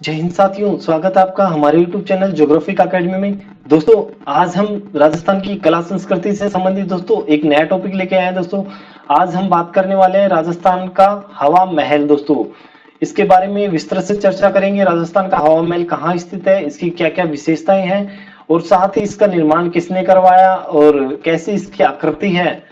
जय हिंद साथियों, स्वागत है आपका हमारे YouTube चैनल ज्योग्राफिक एकेडमी में। दोस्तों, आज हम राजस्थान की कला संस्कृति से संबंधित दोस्तों एक नया टॉपिक लेके आए हैं। दोस्तों, आज हम बात करने वाले हैं राजस्थान का हवा महल। दोस्तों, इसके बारे में विस्तृत से चर्चा करेंगे। राजस्थान का हवा महल कहाँ स्थित है, इसकी क्या क्या विशेषताएं हैं और साथ ही इसका निर्माण किसने करवाया और कैसी इसकी आकृति है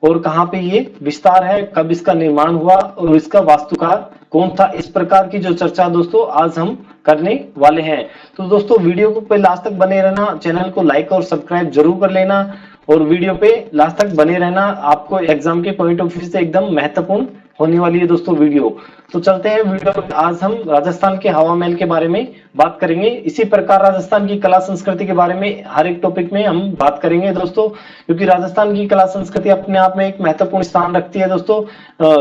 और कहाँ पे ये विस्तार है, कब इसका निर्माण हुआ और इसका वास्तुकार कौन था। इस प्रकार की जो चर्चा दोस्तों आज हम करने वाले हैं। तो दोस्तों, वीडियो को पे लास्ट तक बने रहना, चैनल को लाइक और सब्सक्राइब जरूर कर लेना और वीडियो पे लास्ट तक बने रहना। आपको एग्जाम के पॉइंट ऑफ व्यू से एकदम महत्वपूर्ण होने वाली है दोस्तों वीडियो। तो चलते हैं वीडियो। आज हम राजस्थान के हवा महल के बारे में बात करेंगे। इसी प्रकार राजस्थान की कला संस्कृति के बारे में हर एक टॉपिक में हम बात करेंगे दोस्तों, क्योंकि राजस्थान की कला संस्कृति अपने आप में एक महत्वपूर्ण स्थान रखती है दोस्तों,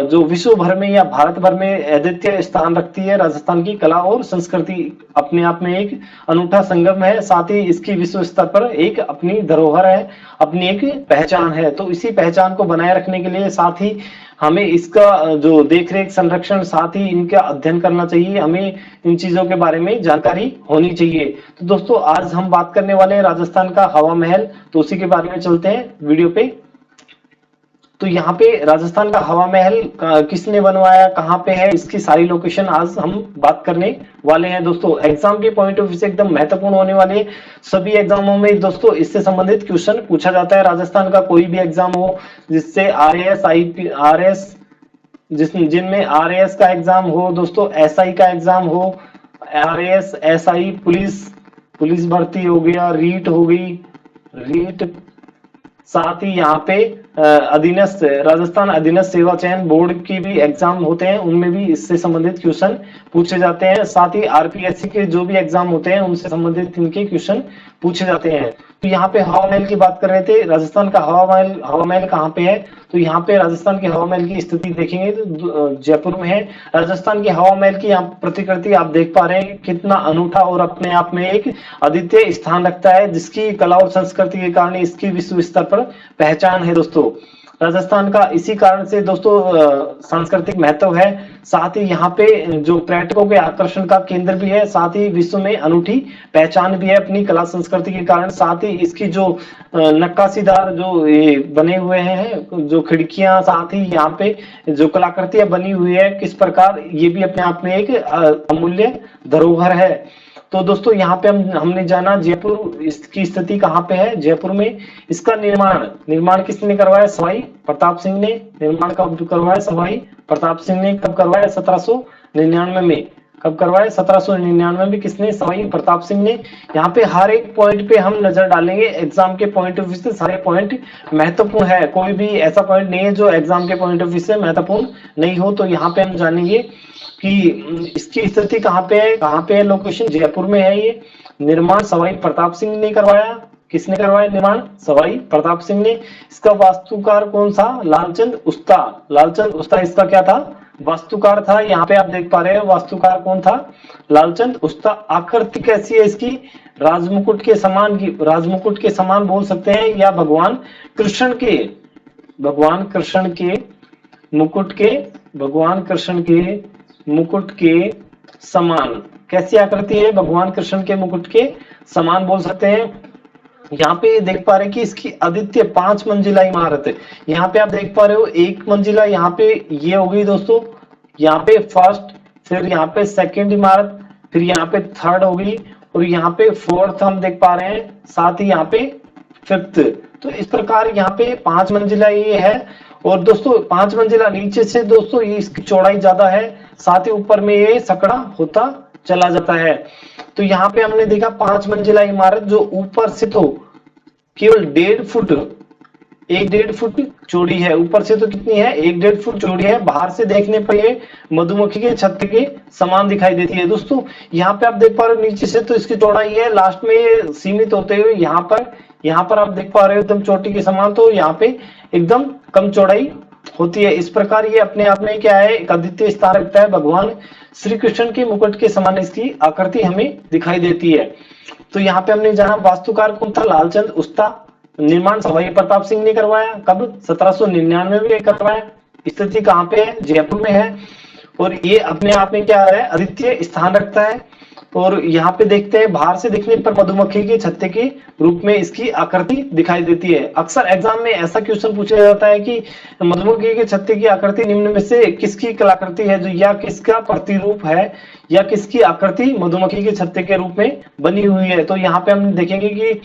जो विश्व भर में या भारत भर में अद्वितीय स्थान रखती है। राजस्थान की कला और संस्कृति अपने आप में एक अनूठा संगम है, साथ ही इसकी विश्व स्तर पर एक अपनी धरोहर है, अपनी एक पहचान है। तो इसी पहचान को बनाए रखने के लिए साथ ही हमें इसका जो देखरेख, संरक्षण, साथ ही इनका अध्ययन करना चाहिए। हमें इन चीजों के बारे में जानकारी होनी चाहिए। तो दोस्तों, आज हम बात करने वाले हैं राजस्थान का हवा महल, तो उसी के बारे में चलते हैं वीडियो पे। तो यहाँ पे राजस्थान का हवा महल किसने बनवाया, कहाँ पे है, इसकी सारी लोकेशन आज हम बात करने वाले हैं दोस्तों। एग्जाम के पॉइंट ऑफ व्यू से एकदम महत्वपूर्ण होने वाले सभी एग्जामों में दोस्तों इससे संबंधित क्वेश्चन पूछा जाता है। राजस्थान का कोई भी एग्जाम हो जिससे आरएएस जिनमें आरएएस का एग्जाम हो दोस्तों, एसआई का एग्जाम हो, आरएएस, एसआई, पुलिस भर्ती हो गया, रीट हो गई, रीट, साथ ही यहाँ पे अधीनस्थ राजस्थान अधीनस्थ सेवा चयन बोर्ड की भी एग्जाम होते हैं, उनमें भी इससे संबंधित क्वेश्चन पूछे जाते हैं। साथ ही आरपीएससी के जो भी एग्जाम होते हैं उनसे संबंधित इनके क्वेश्चन पूछे जाते हैं। तो यहाँ पे हवा महल की बात कर रहे थे। राजस्थान का हवा महल कहाँ पे है, तो यहाँ पे राजस्थान के हवा महल की स्थिति देखेंगे तो जयपुर में है। राजस्थान के हवा महल की यहाँ प्रतिकृति आप देख पा रहे हैं, कितना अनूठा और अपने आप में एक अद्वितीय स्थान रखता है, जिसकी कला और संस्कृति के कारण इसकी विश्व स्तर पर पहचान है दोस्तों। राजस्थान का इसी कारण से दोस्तों सांस्कृतिक महत्व है, साथ ही यहाँ पे जो पर्यटकों के आकर्षण का केंद्र भी है, साथ ही विश्व में अनूठी पहचान भी है अपनी कला संस्कृति के कारण। साथ ही इसकी जो नक्काशीदार जो ये बने हुए हैं, जो खिड़कियां, साथ ही यहाँ पे जो कलाकृतियां बनी हुई है, किस प्रकार ये भी अपने आप में एक अमूल्य धरोहर है। तो दोस्तों, यहाँ पे हमने जाना जयपुर, इसकी स्थिति कहाँ पे है, जयपुर में। इसका निर्माण किसने करवाया, सवाई प्रताप सिंह ने। निर्माण कब करवाया, सवाई प्रताप सिंह ने। कब करवाया, 1799 में। कब करवाया, 1799 में। किसने, सवाई प्रताप सिंह ने। यहाँ पे हर एक पॉइंट पे हम नजर डालेंगे। एग्जाम के पॉइंट ऑफ व्यू से सारे पॉइंट महत्वपूर्ण है, कोई भी ऐसा पॉइंट नहीं है जो एग्जाम के पॉइंट ऑफ व्यू से महत्वपूर्ण नहीं हो। तो यहाँ पे हम जानेंगे कि इसकी स्थिति कहाँ पे है लोकेशन, जयपुर में है ये। निर्माण सवाई प्रताप सिंह ने करवाया। किसने करवाया निर्माण, सवाई प्रताप सिंह ने। इसका वास्तुकार कौन था, लालचंद उस्ता। लालचंद उस्ता इसका क्या था, वास्तुकार था। यहाँ पे आप देख पा रहे हैं वास्तुकार कौन था, लालचंद उस्ता। आकृति कैसी है इसकी, राजमुकुट के समान की, राजमुकुट के समान बोल सकते हैं, या भगवान कृष्ण के मुकुट के समान। कैसी आकृति है, भगवान कृष्ण के मुकुट के समान बोल सकते हैं। यहाँ पे देख पा रहे हैं कि इसकी अद्वितीय 5 मंजिला इमारत है। यहाँ पे आप देख पा रहे हो 1 मंजिला, यहाँ पे ये हो गई दोस्तों, यहाँ पे फर्स्ट, फिर यहाँ पे सेकंड इमारत, फिर यहाँ पे थर्ड हो गई और यहाँ पे फोर्थ हम देख पा रहे हैं, साथ ही यहाँ पे फिफ्थ। तो इस प्रकार यहाँ पे 5 मंजिला ये है। और दोस्तों 5 मंजिला नीचे से दोस्तों ये इसकी चौड़ाई ज्यादा है, साथ ही ऊपर में ये सकड़ा होता चला जाता है। तो यहाँ पे हमने देखा 5 मंजिला इमारत जो ऊपर से तो केवल 1.5 फुट चौड़ी है। ऊपर से तो कितनी है, 1.5 फुट चौड़ी है। बाहर से देखने पर ये मधुमक्खी के छत्ते के समान दिखाई देती है दोस्तों। यहाँ पे आप देख पा रहे हो नीचे से तो इसकी चौड़ाई है, लास्ट में ये सीमित होते हुए यहाँ पर आप देख पा रहे हो एकदम चोटी के समान, तो यहाँ पे एकदम कम चौड़ाई होती है। इस प्रकार ये अपने आप में क्या है, एक अद्वितीय स्थान रखता है। भगवान श्री कृष्ण के मुकुट के समान इसकी आकृति हमें दिखाई देती है। तो यहाँ पे हमने जाना वास्तुकार कौन था, लालचंद उस्ता। निर्माण सवाई प्रताप सिंह ने करवाया। कब, 1799 में करवाया। स्थिति कहाँ पे है, जयपुर में है। और ये अपने आप में क्या है, अद्वितीय स्थान रखता है। और यहाँ पे देखते हैं बाहर से देखने पर मधुमक्खी के छत्ते के रूप में इसकी आकृति दिखाई देती है। अक्सर एग्जाम में ऐसा क्वेश्चन पूछा जाता है कि मधुमक्खी के छत्ते की आकृति निम्न में से किसकी कलाकृति है, जो या किसका प्रतिरूप है या किसकी आकृति मधुमक्खी के छत्ते के रूप में बनी हुई है। तो यहाँ पे हम देखेंगे कि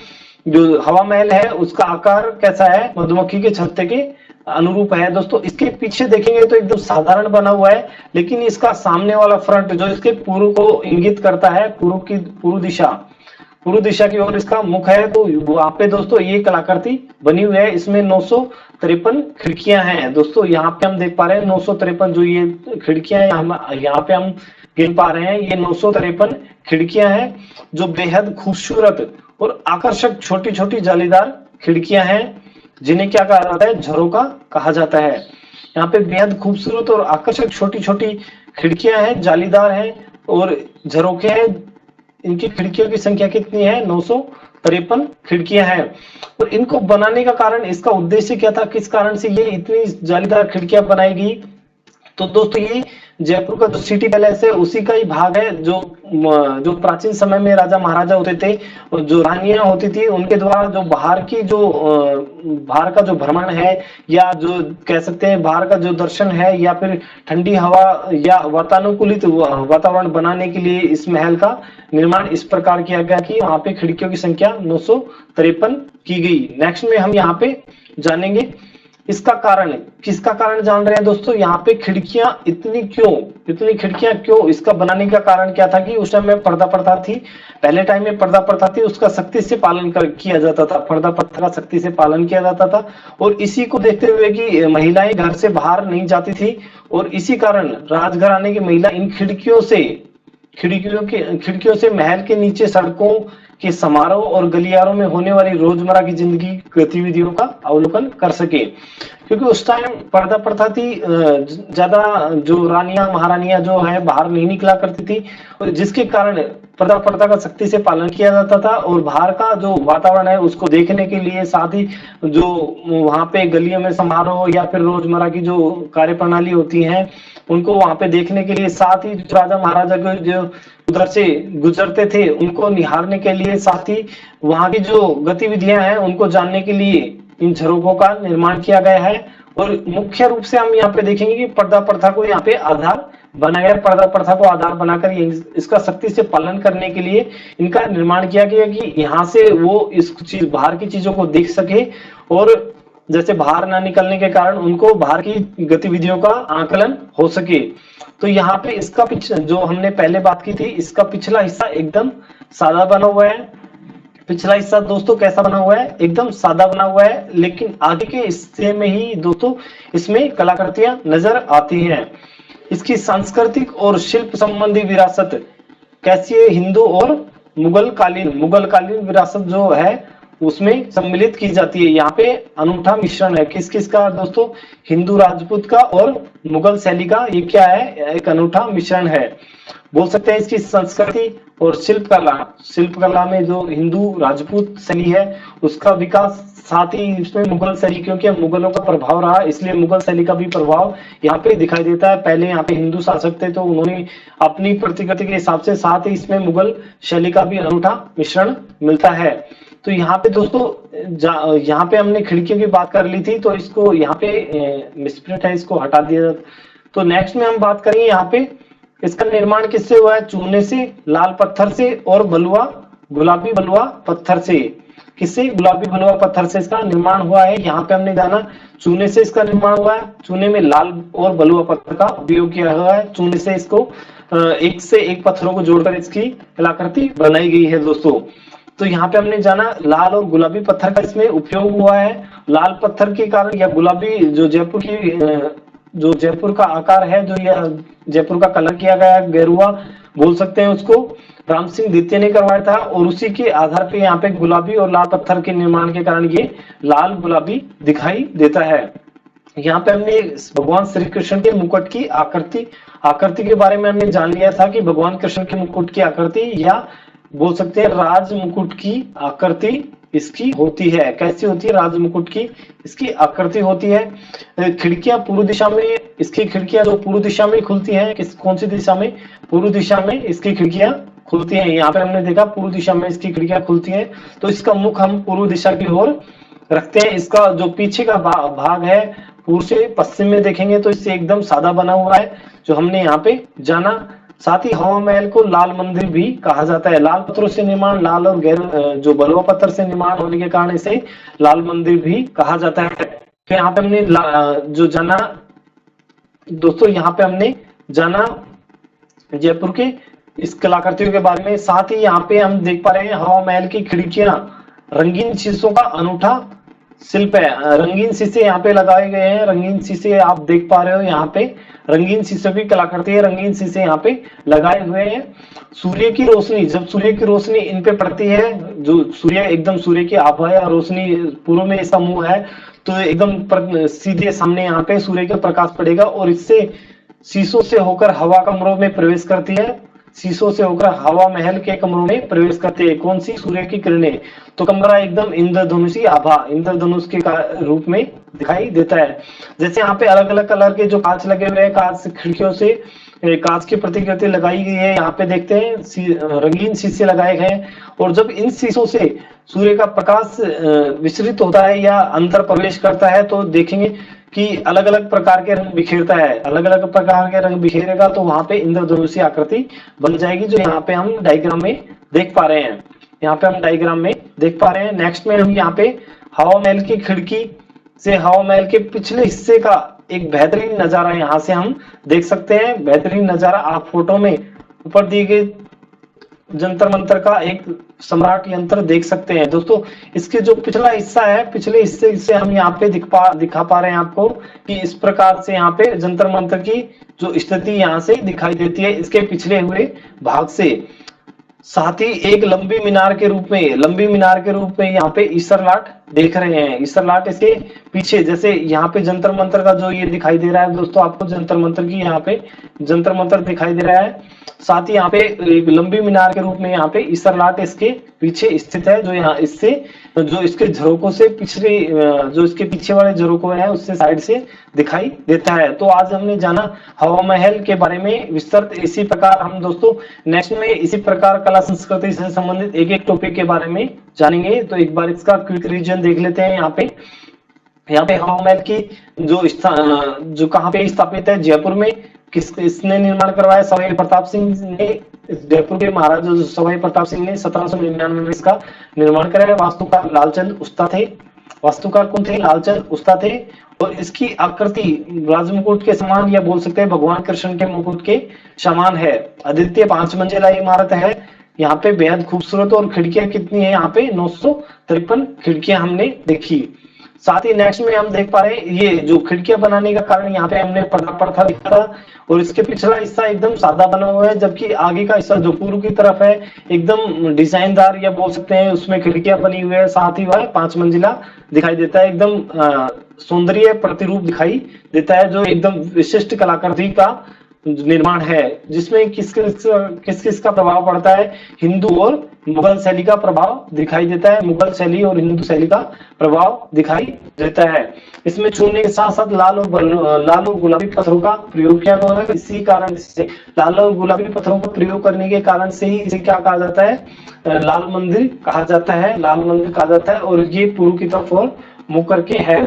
जो हवा महल है उसका आकार कैसा है, मधुमक्खी के छत्ते के अनुरूप है। दोस्तों इसके पीछे देखेंगे तो एकदम साधारण बना हुआ है, लेकिन इसका सामने वाला फ्रंट जो इसके पूर्व को इंगित करता है, पूर्व दिशा की ओर इसका मुख है। तो वहां पे दोस्तों ये कलाकृति बनी हुई है। इसमें 953 खिड़कियां हैं। दोस्तों यहाँ पे हम देख पा रहे हैं 953 जो ये खिड़कियां यहाँ पे हम गिन पा रहे हैं, ये 953 खिड़कियां हैं जो बेहद खूबसूरत और आकर्षक छोटी छोटी जालीदार खिड़कियां हैं, जिन्हें क्या कहा जाता है, झरोका कहा जाता है। यहाँ पे बेहद खूबसूरत और आकर्षक छोटी छोटी खिड़कियां हैं, जालीदार हैं और झरोखे हैं। इनकी खिड़कियों की संख्या कितनी है, 953 खिड़कियां हैं। और इनको बनाने का कारण, इसका उद्देश्य क्या था, किस कारण से ये इतनी जालीदार खिड़कियां बनाई गई। तो दोस्तों ये जयपुर का जो सिटी पैलेस है उसी का ही भाग है, जो प्राचीन समय में राजा महाराजा होते थे, जो रानियां होती थी, उनके द्वारा जो बाहर का जो भ्रमण है या जो कह सकते हैं बाहर का जो दर्शन है या फिर ठंडी हवा या वातानुकूलित वातावरण बनाने के लिए इस महल का निर्माण इस प्रकार किया गया कि वहां पे खिड़कियों की संख्या 953 की गई। नेक्स्ट में हम यहाँ पे जानेंगे इसका कारण, किसका कारण जान रहे हैं दोस्तों। यहाँ पे खिड़कियां इतनी खिड़कियां क्यों, इसका बनाने का कारण क्या था कि उस टाइम में पर्दा प्रथा थी, पहले टाइम में पर्दा प्रथा थी, उसका सख्ती से पालन किया जाता था, पर्दा प्रथा का सख्ती से पालन किया जाता था। और इसी को देखते हुए कि महिलाएं घर से बाहर नहीं जाती थी और इसी कारण राजघराने की महिला इन खिड़कियों से महल के नीचे सड़कों के समारोह और गलियारों में होने वाली रोजमर्रा की जिंदगी गतिविधियों का अवलोकन कर सके। क्योंकि उस टाइम पर्दा प्रथा थी, ज्यादा जो रानियां महारानियां जो है बाहर नहीं निकला करती थी, और जिसके कारण पर्दा प्रथा का सख्ती से पालन किया जाता था। और बाहर का जो वातावरण है उसको देखने के लिए, साथ ही जो वहां पे गलियों में समारोह या फिर रोजमर्रा की जो कार्य प्रणाली होती है उनको वहां पे देखने के लिए, साथ ही राजा महाराजा को जो उधर से गुजरते थे उनको निहारने के लिए, साथ ही वहां की जो गतिविधियां हैं उनको जानने के लिए इन झरोकों का निर्माण किया गया है। और मुख्य रूप से हम यहाँ पे देखेंगे कि पर्दा प्रथा को यहाँ पे आधार बनाया, पर्दा प्रथा को आधार बनाकर इसका सख्ती से पालन करने के लिए इनका निर्माण किया गया कि यहाँ से वो इस चीज बाहर की चीजों को देख सके, और जैसे बाहर ना निकलने के कारण उनको बाहर की गतिविधियों का आकलन हो सके। तो यहाँ पे इसका जो हमने पहले बात की थी, इसका पिछला हिस्सा एकदम सादा बना हुआ है। पिछला हिस्सा दोस्तों कैसा बना हुआ है, एकदम सादा बना हुआ है, लेकिन आगे के हिस्से में ही दोस्तों इसमें कलाकृतियां नजर आती हैं। इसकी सांस्कृतिक और शिल्प संबंधी विरासत कैसी है, हिंदू और मुगल कालीन विरासत जो है उसमें सम्मिलित की जाती है। यहाँ पे अनूठा मिश्रण है, किस किस का दोस्तों, हिंदू राजपूत का और मुगल शैली का, ये क्या है, एक अनूठा मिश्रण है। बोल सकते हैं इसकी संस्कृति और शिल्प कला में जो हिंदू राजपूत शैली है उसका विकास, साथ ही इसमें मुगल शैली, क्योंकि मुगलों का प्रभाव रहा इसलिए मुगल शैली का भी प्रभाव यहाँ पे दिखाई देता है। पहले यहाँ पे हिंदू शासक थे तो उन्होंने अपनी प्रतिकृति के हिसाब से, साथ ही इसमें मुगल शैली का भी अनूठा मिश्रण मिलता है। तो यहाँ पे दोस्तों यहाँ पे हमने खिड़कियों की बात कर ली थी, तो इसको यहाँ पे मिसप्रिंट है, इसको हटा दिया। तो नेक्स्ट में हम बात करेंगे यहाँ पे इसका निर्माण किससे हुआ है, चूने से, लाल पत्थर से और गुलाबी बलुआ पत्थर से। किससे, गुलाबी बलुआ पत्थर से इसका निर्माण हुआ है। यहाँ पे हमने जाना चूने से इसका निर्माण हुआ है, चूने में लाल और बलुआ पत्थर का उपयोग किया हुआ है। चूने से इसको एक से एक पत्थरों को जोड़कर इसकी कलाकृति बनाई गई है दोस्तों। तो यहाँ पे हमने जाना लाल और गुलाबी पत्थर का इसमें उपयोग हुआ है। लाल पत्थर के कारण या गुलाबी जो जयपुर का आकार है, जो यह जयपुर का कलर किया गया है, गेरुआ बोल सकते हैं उसको, राम सिंह द्वितीय ने करवाया था। और उसी के आधार पे यहाँ पे गुलाबी और लाल पत्थर के निर्माण के कारण ये लाल गुलाबी दिखाई देता है। यहाँ पे हमने भगवान श्री कृष्ण के मुकुट की आकृति के बारे में हमने जान लिया था कि भगवान कृष्ण के मुकुट की आकृति या बोल सकते हैं राज मुकुट की आकृति इसकी होती है। कैसी होती है, राज मुकुट की इसकी आकृति होती है। खिड़कियां पूर्व दिशा में, इसकी खिड़कियां जो पूर्व दिशा में खुलती हैं, कौन सी दिशा में, पूर्व दिशा में इसकी खिड़कियां खुलती हैं। यहाँ पे हमने देखा पूर्व दिशा में इसकी खिड़कियां खुलती हैं, तो इसका मुख हम पूर्व दिशा की ओर रखते हैं। इसका जो पीछे का भाग है पूर्व से पश्चिम में देखेंगे तो इससे एकदम सादा बना हुआ है, जो हमने यहाँ पे जाना। साथ ही हवा महल को लाल मंदिर भी कहा जाता है। लाल पत्थरों से निर्माण, लाल और गैर जो बलुआ पत्थर से निर्माण होने के कारण इसे लाल मंदिर भी कहा जाता है। तो यहाँ पे हमने जो जाना दोस्तों, यहाँ पे हमने जाना जयपुर के इस कलाकृतियों के बारे में। साथ ही यहाँ पे हम देख पा रहे हैं हवा महल की खिड़कियां रंगीन शीशों का अनूठा शिल्प है। रंगीन शीशे यहाँ पे लगाए गए हैं, रंगीन शीशे आप देख पा रहे हो। यहाँ पे रंगीन शीशों की कलाकृति है, रंगीन शीशे यहाँ पे लगाए हुए हैं। सूर्य की रोशनी, जब सूर्य की रोशनी इन पे पड़ती है, जो सूर्य एकदम सूर्य की आभा या रोशनी पूर्व में इसका मुंह है, तो एकदम सीधे सामने यहाँ पे सूर्य का प्रकाश पड़ेगा और इससे शीशों से होकर हवा कमरों में प्रवेश करती है। शीशों से होकर हवा महल के कमरों में प्रवेश करती है। कौन सी? सूर्य की किरणें। तो कमरा एकदम इंद्रधनुषी आभा, इंद्रधनुष के रूप में दिखाई देता है। जैसे यहाँ पे अलग अलग कलर के जो कांच लगे हुए हैं, कांच खिड़कियों से कांच की प्रतिकृति लगाई गई है। यहाँ पे देखते हैं रंगीन शीशे लगाए गए हैं, और जब इन शीशों से सूर्य का प्रकाश विसरित होता है या अंदर प्रवेश करता है, तो देखेंगे कि अलग अलग प्रकार के रंग बिखेरता है। अलग अलग प्रकार के रंग बिखेरेगा तो वहां पे इंद्रधनुषी आकृति बन जाएगी, जो यहाँ पे हम डायग्राम में देख पा रहे हैं। यहाँ पे हम डायग्राम में देख पा रहे हैं। नेक्स्ट में हम यहाँ पे हवा महल की खिड़की से हवा महल के पिछले हिस्से का एक बेहतरीन नजारा यहाँ से हम देख सकते हैं। बेहतरीन नजारा आप फोटो में ऊपर दिए गए जंतर मंतर का एक सम्राट यंत्र देख सकते हैं। दोस्तों इसके जो पिछला हिस्सा है, पिछले हिस्से से हम यहाँ पे दिखा पा रहे हैं आपको कि इस प्रकार से यहाँ पे जंतर मंतर की जो स्थिति यहाँ से दिखाई देती है इसके पिछले हुए भाग से। साथ ही एक लंबी मीनार के रूप में यहाँ पे ईसरलाट देख रहे हैं। ईसरलाट इसके पीछे, जैसे यहाँ पे जंतर मंतर का जो ये दिखाई दे रहा है दोस्तों, आपको जंतर मंतर की यहाँ पे जंतर मंतर दिखाई दे रहा है। साथ ही यहाँ पे एक लंबी मीनार के रूप में यहाँ पे ईसरलाट इसके पीछे स्थित है, जो यहाँ इससे जो इसके झरोकों से पिछले जो इसके पीछे वाले झरोकों है उससे साइड से दिखाई देता है। तो आज हमने जाना हवा महल के बारे में विस्तृत। इसी प्रकार हम दोस्तों नेक्स्ट में इसी प्रकार कला संस्कृति से संबंधित एक एक टॉपिक के बारे में जानेंगे। तो एक बार इसका क्विक रिवीजन देख लेते हैं। यहाँ पे हवा महल की जो कहाँ पे स्थापित है, जयपुर में। इसने निर्माण करवाया? सवाई प्रताप सिंह ने, जयपुर के महाराजा सवाई प्रताप सिंह ने 1799 में इसका निर्माण कराया। वास्तुकार लालचंद उस्ता थे। वास्तुकार कौन थे? लालचंद उस्ता थे। और इसकी आकृति राजमुकुट के समान, या बोल सकते हैं भगवान कृष्ण के मुकुट के समान है। अद्वितीय 5 मंजिला इमारत है। यहाँ पे बेहद खूबसूरत, और खिड़कियां कितनी है? यहाँ पे 953 खिड़कियां हमने देखी। साथ ही नेक्स्ट में हम देख पा रहे हैं ये जो खिड़कियां बनाने का कारण, यहाँ पे हमने पत्थर दिखा था, और इसके पिछला हिस्सा एकदम सादा बना हुआ है, जबकि आगे का हिस्सा जो पूर्व की तरफ है एकदम डिजाइनदार, या बोल सकते हैं उसमें खिड़कियां बनी हुई है। साथ ही वह 5 मंजिला दिखाई देता है, एकदम सौंदर्य प्रतिरूप दिखाई देता है, जो एकदम विशिष्ट कलाकृति का निर्माण है, जिसमें किस किस का प्रभाव पड़ता है? हिंदू और मुगल शैली का प्रभाव दिखाई देता है। मुगल शैली और हिंदू शैली का प्रभाव दिखाई देता है। इसमें चूने के साथ साथ लाल और गुलाबी पत्थरों का प्रयोग किया गया है। इसी कारण से लाल और गुलाबी पत्थरों का प्रयोग करने के कारण से ही इसे क्या कहा जाता है? लाल मंदिर कहा जाता है। लाल मंदिर कहा जाता है, और ये पूर्व की तरफ और मुख करके है।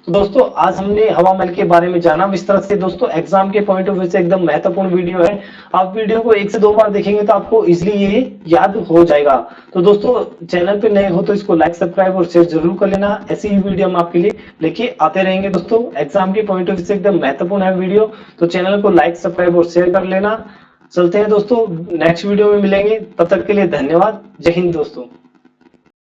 दोस्तों आज हमने हवा महल के बारे में जाना विस्तार से। दोस्तों एग्जाम के पॉइंट ऑफ व्यू से एकदम महत्वपूर्ण वीडियो है। आप वीडियो को 1 से 2 बार देखेंगे तो आपको इजीली ये याद हो जाएगा। तो दोस्तों चैनल पे नए हो तो इसको लाइक, सब्सक्राइब और शेयर जरूर कर लेना। ऐसी ही वीडियो हम आपके लिए लेके आते रहेंगे। दोस्तों एग्जाम के पॉइंट ऑफ व्यू से एकदम महत्वपूर्ण है वीडियो, तो चैनल को लाइक, सब्सक्राइब और शेयर कर लेना। चलते हैं दोस्तों, नेक्स्ट वीडियो में मिलेंगे। तब तक के लिए धन्यवाद। जय हिंद दोस्तों।